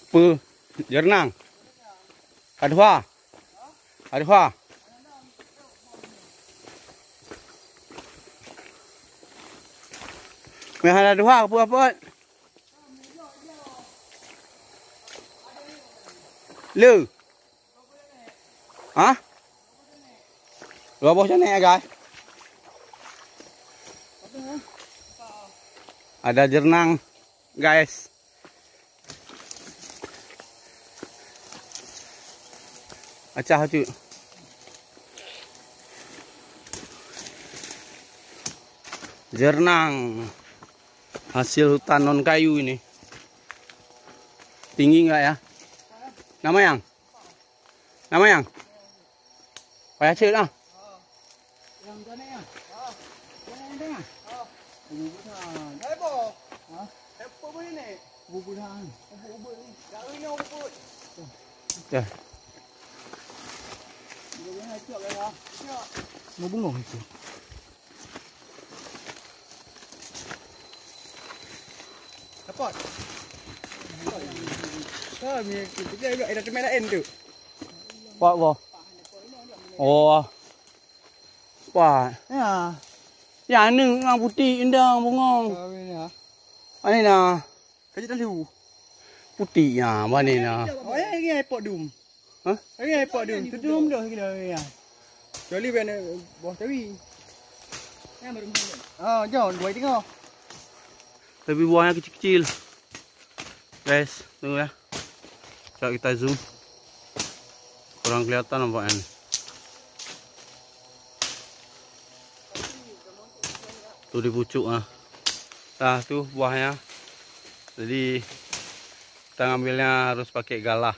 Apa? Jernang. Adwa. Adwa. Meh adwa apa? Lu. Hah? Roboh sana ya, guys. Ada jernang, guys. Acah tu. Jernang. Hasil hutan non kayu ini. Tinggi enggak ya? Nama yang? Nama yang? Payah cek lah. Yang sana ya? Yang tengah? Bubuhan. Apa? Ha? Apa pun ini? Bubuhan. Ubud ni. Dah ini ubud. Dah. Bubuhan itu apa ya? Ya. Mau bungong itu. Dapat. Kau ni kita ada tempat lain tu. Pak boh. Oh. Pak. Ya. Ya ni yang putih indah bungong. Kau ni ha. Ani na. Kau jadi tahu. Putih ya, mana na? Oh ya ini iPod dum. Hah? Ini iPod dum. Tu dum dah kita ya. Joli ben bawah tawi. Yang baru ni. Ah, jauh dua tengok. Tapi buahnya kecil-kecil. Guys, tunggu ya. Coba kita zoom. Kurang kelihatan nampaknya nih. Tuh di pucuk ah. Nah, tuh buahnya. Jadi kita ngambilnya harus pakai galah.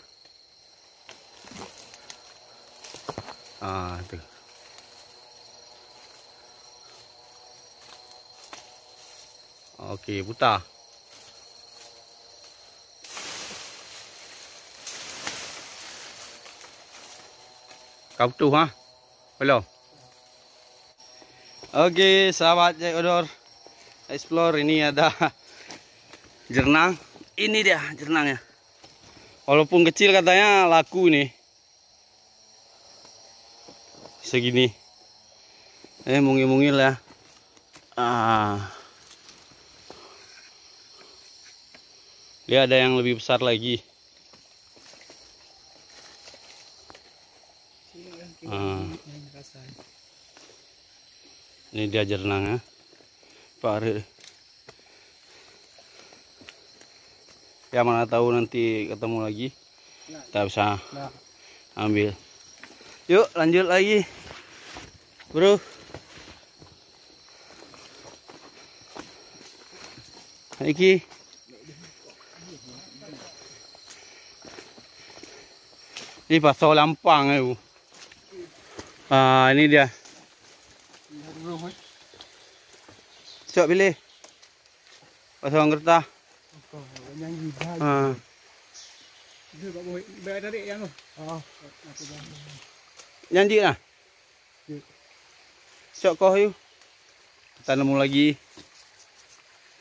Ah, tuh. Oke, putar. Kau tuh ha? Belum. Oke, sahabat Jack Odor Explore, ini ada jernang. Ini dia jernangnya. Walaupun kecil katanya laku nih. Segini. Mungil-mungil ya. Dia ada yang lebih besar lagi. Ini dia jernangnya. Pak, ya mana tahu nanti ketemu lagi. Kita bisa ambil. Yuk lanjut lagi, bro. Iki. Ini pasal lampang itu. Ini dia. Cok pilih. Pasal gertah. Janji lah. Cok kau yuk. Kita nemu lagi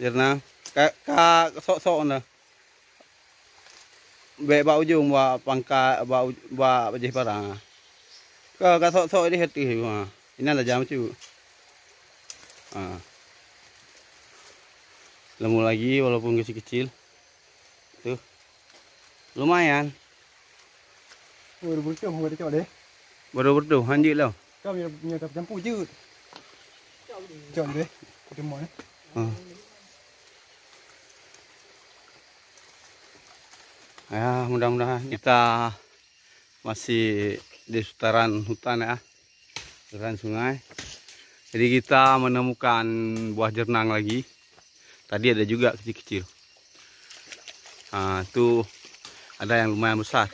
jernang. Kak sok-sok nah. Baik bau ujung buat pangkat buat bejih parang. Kau sok-sok ini hati ha. Ini ada jam tu. Lemu lagi walaupun kecil-kecil. Tuh. Lumayan. Baru bertuh baru cok deh. Baru bertuh hanjit lah. Kau punya tak campur je. Cok deh. Ketemu eh. Ya, mudah-mudahan kita masih di seputaran hutan ya. Seputaran sungai. Jadi kita menemukan buah jernang lagi. Tadi ada juga kecil-kecil. Itu ada yang lumayan besar.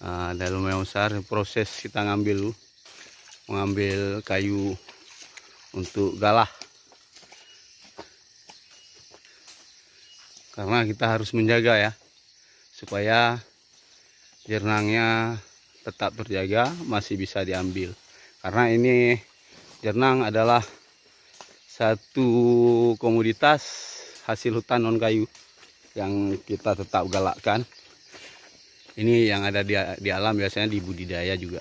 Ada lumayan besar. Proses kita ngambil, mengambil kayu untuk galah. Karena kita harus menjaga ya, supaya jernangnya tetap terjaga, masih bisa diambil. Karena ini jernang adalah satu komoditas hasil hutan non kayu yang kita tetap galakkan. Ini yang ada di alam biasanya di budidaya juga.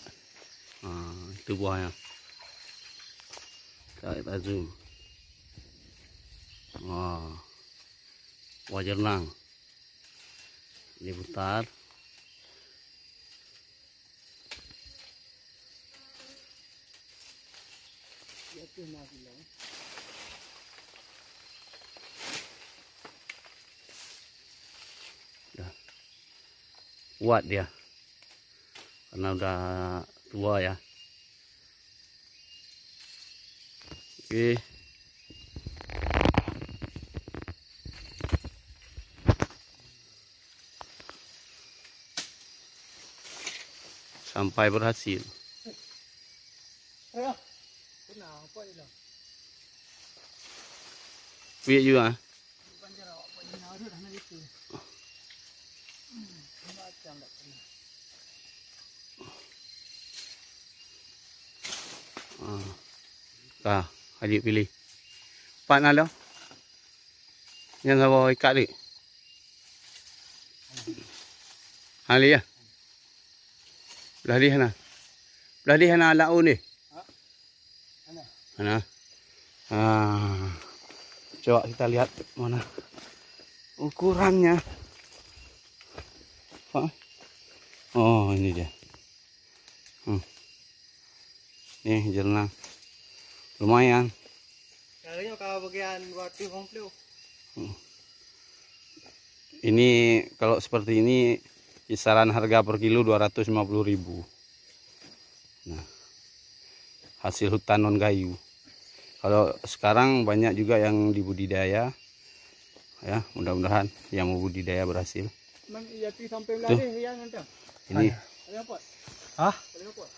Nah, itu buahnya. Kita zoom. Wah, buah jernang. Ini putar. Kuat dia karena udah tua ya. Oke, sampai berhasil. Biar juga. Nah, adik pilih. Empat nak dah. Yang bawa ikat dik. Ali ya. Belah di sana. Belah di sana laun ni. Mana? Coba kita lihat mana ukurannya. Oh, ini dia. Nih jernang. Lumayan. Caranya kalau bagian waktu komplit. Ini kalau seperti ini kisaran harga per kilo 250.000. Nah, hasil hutan non kayu. Kalau sekarang banyak juga yang dibudidaya. Ya, mudah-mudahan yang mau budidaya berhasil. Tuh. Ini. Hah?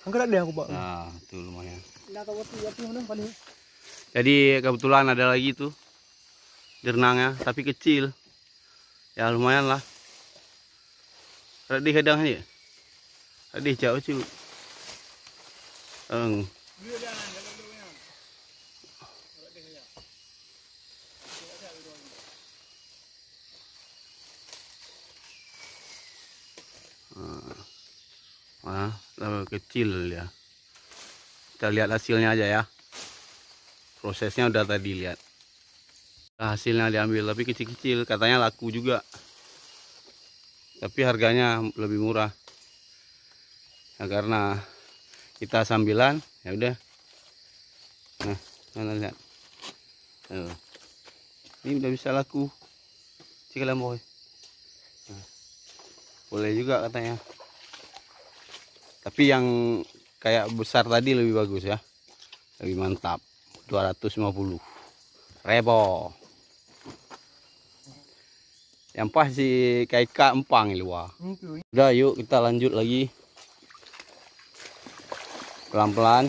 Angkat dia aku, Pak. Nah, itu lumayan. Jadi kebetulan ada lagi tuh jernangnya, tapi kecil. Ya lumayan lah. Ada di kadang aja. Ada jauh cuy. Kecil ya. Kita lihat hasilnya aja ya. Prosesnya udah tadi lihat. Nah, hasilnya diambil tapi kecil-kecil, katanya laku juga. Tapi harganya lebih murah. Nah, karena kita sambilan, ya udah. Nah, mana lihat. Ini udah bisa laku. Cikalan boy. Nah, boleh juga katanya. Tapi yang kayak besar tadi lebih bagus ya. Lebih mantap. 250.000. Yang pas si kayak empang ini luar. Udah yuk kita lanjut lagi. Pelan-pelan.